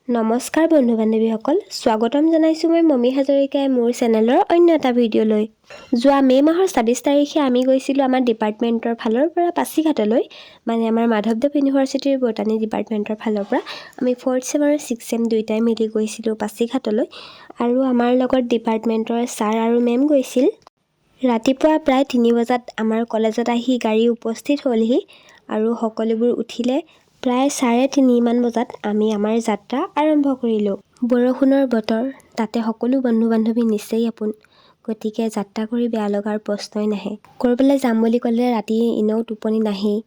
নমস্কাৰ বন্ধু বান্ধৱীসকল, স্বাগতম জনাইছোঁ মই মমি হাজৰিকাই মোৰ চেনেলৰ অন্য এটা ভিডিঅ'লৈ। যোৱা মে' মাহৰ ২৬ তাৰিখে আমি গৈছিলোঁ আমাৰ ডিপাৰ্টমেণ্টৰ ফালৰ পৰা পাছিঘাটলৈ, মানে আমাৰ মাধৱদেৱ ইউনিভাৰ্চিটিৰ বটানী ডিপাৰ্টমেণ্টৰ ফালৰ পৰা আমি 4th চেম আৰু 6th চেম দুয়োটাই মিলি গৈছিলোঁ পাছিঘাটলৈ আৰু আমাৰ লগত ডিপাৰ্টমেণ্টৰ ছাৰ আৰু মেম গৈছিল। ৰাতিপুৱা প্ৰায় ৩ বজাত আমাৰ কলেজত আহি গাড়ী উপস্থিত হ'লহি আৰু সকলোবোৰ উঠিলে। প্ৰায় ৩:৩০ মান বজাত আমি আমাৰ যাত্ৰা আৰম্ভ কৰিলোঁ। বৰষুণৰ বতৰ, তাতে সকলো বন্ধু বান্ধৱী নিচেই আপোন, গতিকে যাত্ৰা কৰি বেয়া লগাৰ প্ৰশ্নই নাহে। ক'ৰবালৈ যাম বুলি ক'লে ৰাতি এনেও টোপনি নাহেই,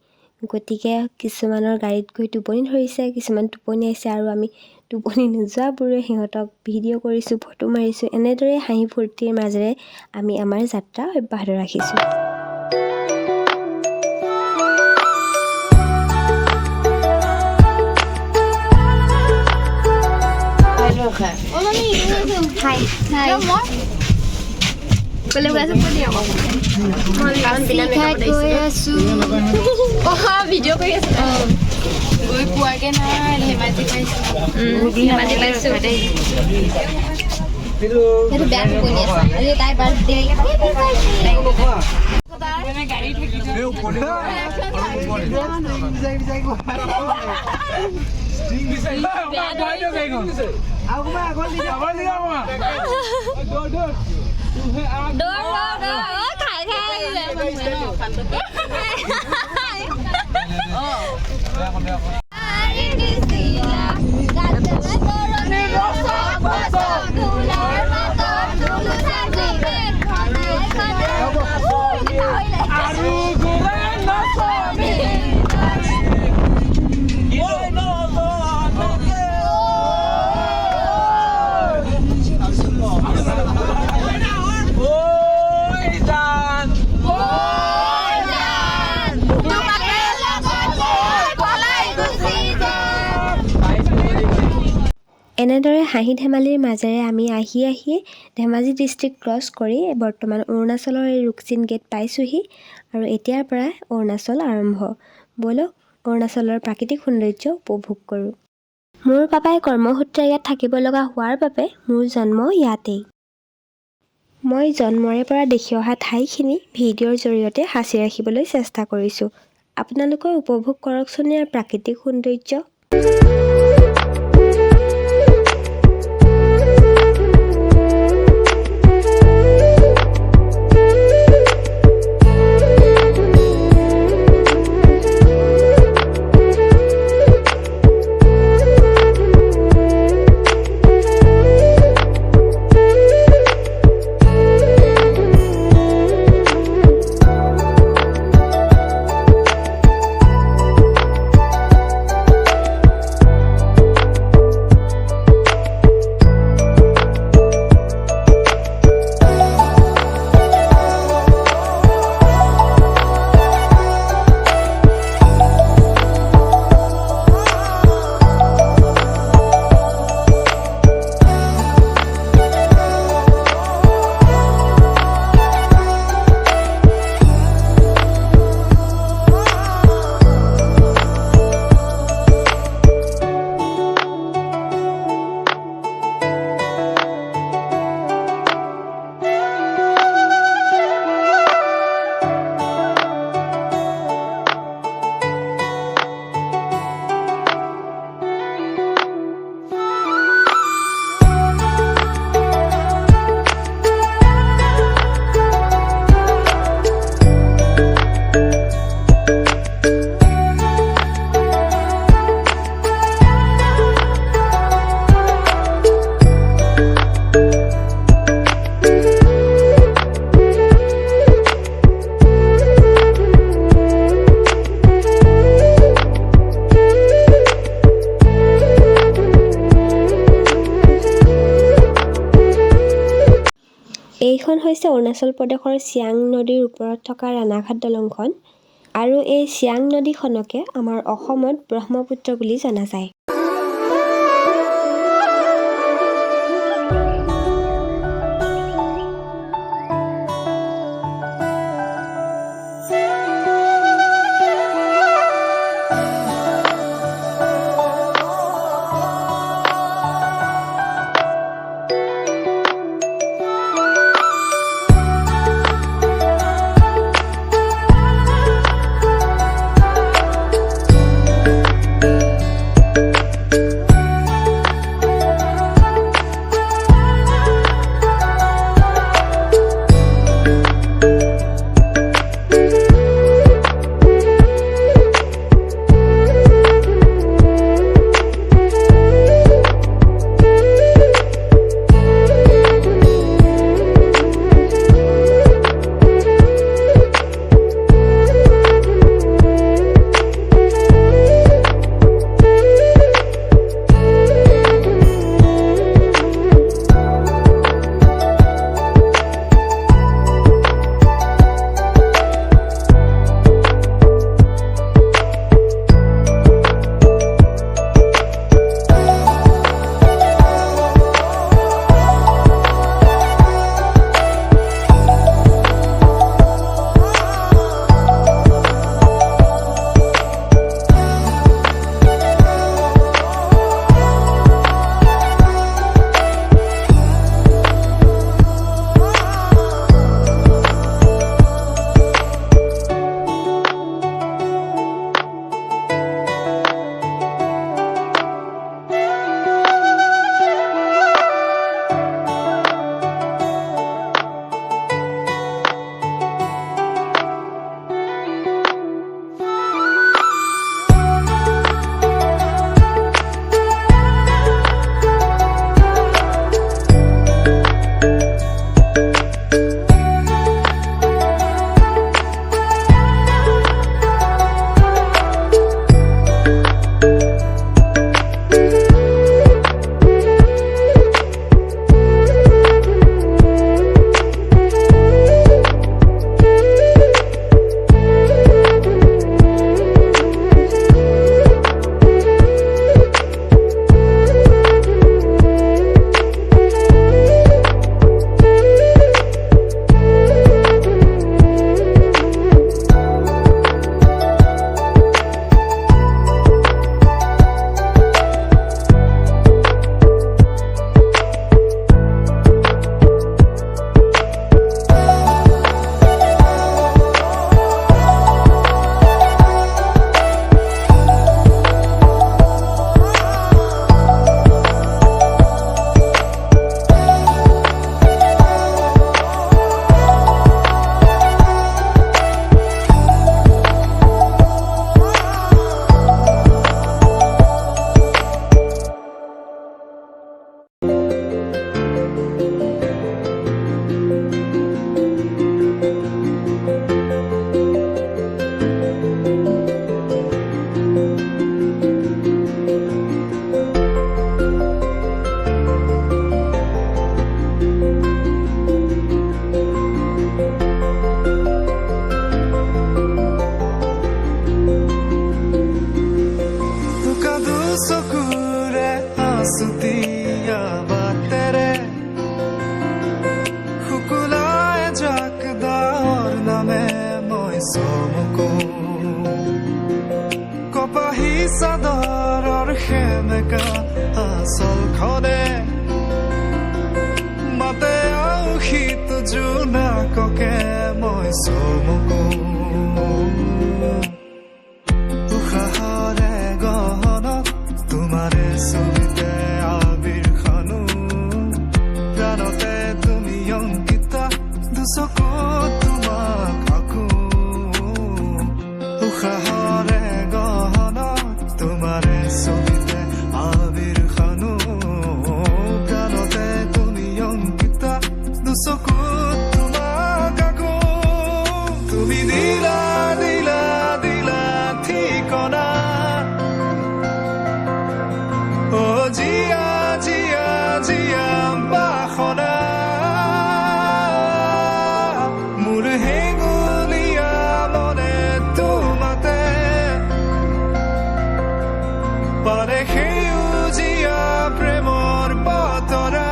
গতিকে কিছুমানৰ গাড়ীত গৈ টোপনি ধৰিছে, কিছুমান টোপনি আহিছে আৰু আমি টোপনি নোযোৱাবোৰে সিহঁতক ভিডিঅ' কৰিছোঁ, ফটো মাৰিছোঁ। এনেদৰে হাঁহি ফূৰ্তিৰ মাজেৰে আমি আমাৰ যাত্ৰা অব্যাহত ৰাখিছোঁ। ভিডিঅ' কৰি আছো গৈ পোৱাগে নাই, ধেমাজি পাইছো। সেইটো বেয়া টোপনি আছে, তাই বাৰ্থডে গাড়ী এনেদৰে হাঁহি ধেমালিৰ মাজেৰে আমি আহি ধেমাজি ডিষ্ট্ৰিক্ট ক্ৰছ কৰি বৰ্তমান অৰুণাচলৰ এই ৰুকচিন গেট পাইছোঁহি আৰু এতিয়াৰ পৰা অৰুণাচল আৰম্ভ। ব'লক অৰুণাচলৰ প্ৰাকৃতিক সৌন্দৰ্য উপভোগ কৰোঁ। মোৰ পাপাই কৰ্মসূত্ৰে ইয়াত থাকিব লগা হোৱাৰ বাবে মোৰ জন্ম ইয়াতেই। মই জন্মৰে পৰা দেখি অহা ঠাইখিনি ভিডিঅ'ৰ জৰিয়তে সাঁচি ৰাখিবলৈ চেষ্টা কৰিছোঁ। আপোনালোকে উপভোগ কৰকচোন ইয়াৰ প্ৰাকৃতিক সৌন্দৰ্য। এইখন হৈছে অৰুণাচল প্ৰদেশৰ চিয়াং নদীৰ ওপৰত থকা ৰাণাঘাট দলংখন আৰু এই চিয়াং নদীখনকে আমাৰ অসমত ব্ৰহ্মপুত্ৰ বুলি জনা যায়। सुतिया बातेरे शुकुलाए जाकदार नामे মই চমকো কপাহী চাদৰৰ সেমেকা আচলখনে মাতে আউশীত জোনাককে মই চমকো উশাহৰে গহনত তোমাৰে ছবিতে আবিৰ খানো প্ৰাণতে তুমি অংকিতা দুচকুত তোমাক আকো উশাহৰে গহনত তোমাৰে ছবিতে আবিৰ খানো প্ৰাণতে তুমি অংকিতা দুচকুত তোমাক আকো তুমি দিলা দিলা দিলা ঠিকনা ও জিয়া জিয়া জিয়া বাসনা মোৰ হেঙুলীয়া মনে তোমাতে পাৰে সেউজীয়া প্ৰেমৰ বতৰা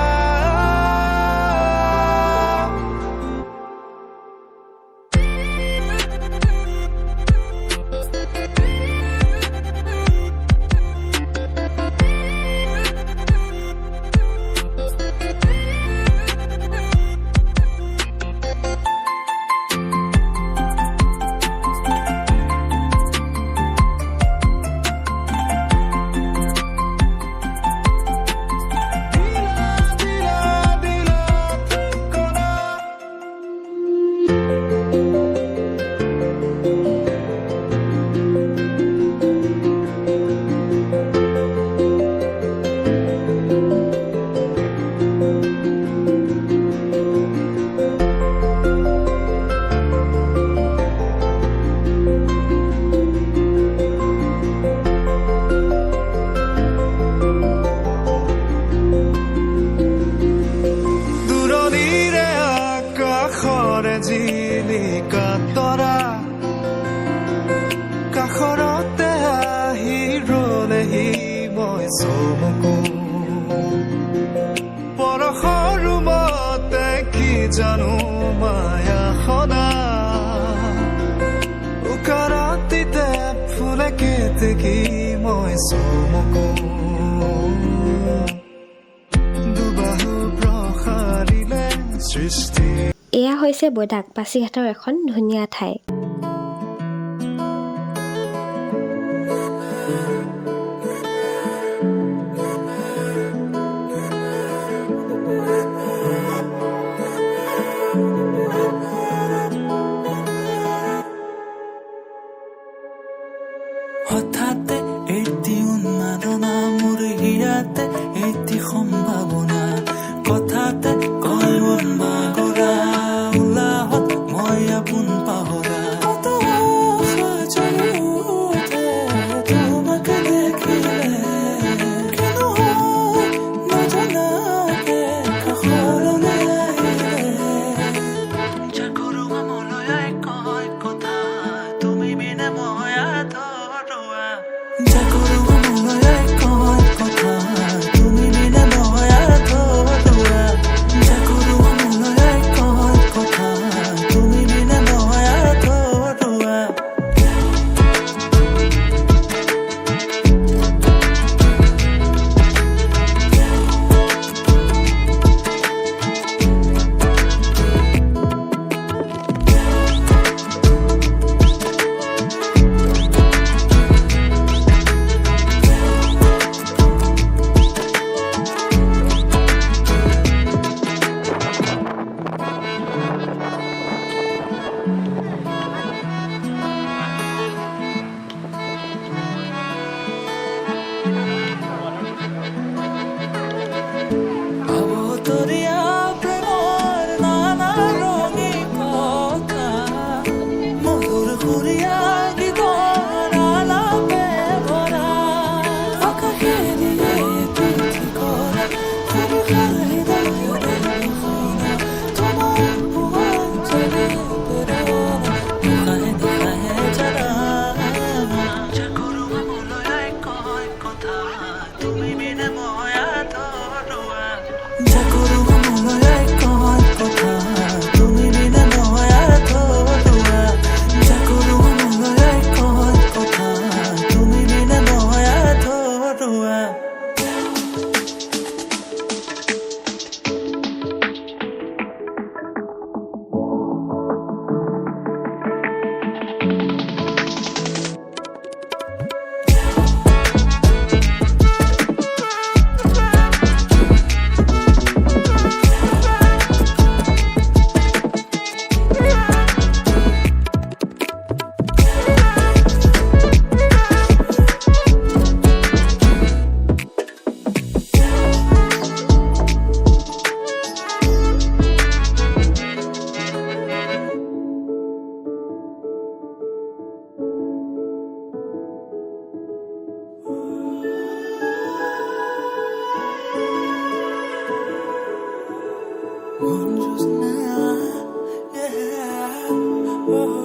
জিলিকা তৰা কাষৰতে আহি ৰলেহি মই চমকো পৰশৰ ৰুমতে কি জানো মায়া সদা উকাৰাতিতে ফুলে কেতেকী মই চমকো দুবাহু প্ৰসাৰিলে সৃষ্টি এয়া হৈছে বৈদাক পাছিঘাটৰ এখন ধুনীয়া ঠাই হঠাতে এটি উন্মাদনা মোৰ হীৰাতে এটি সম্ভাৱনা কথাতে কয় মন বাগৰা উলাহত মই আপোন পাহৰা কত আশা জ্বলি উঠে তোমাকে দেখিলে কিনো হয় নজনাকে কাষৰলৈ আহিলে জাগৰুৱা মলয়াই কয় কথা তুমি বিনে মই আধৰুৱা জাগৰুৱা মলয়াই কয় কথা তুমি বিনে মই আধৰুৱা জাগৰুৱা মলয়াই কয় কথা তুমি বিনে মই আধৰুৱা অবতৰীয়া প্ৰেমৰ নানা ৰঙী কথা মধুৰ সুৰীয়া গীতৰ আলাপে ভৰা আকাশে দিয়ে তিথি কৰা সৰু হৃদয়ৰে শুনা তোমাৰ পুৱাঞ্জলি প্ৰেৰণা নিশাহে নিশাহে জানা জাগৰুৱা মলয়াই কয় কথা তুমি বিনে মই One just now, yeah. Oh.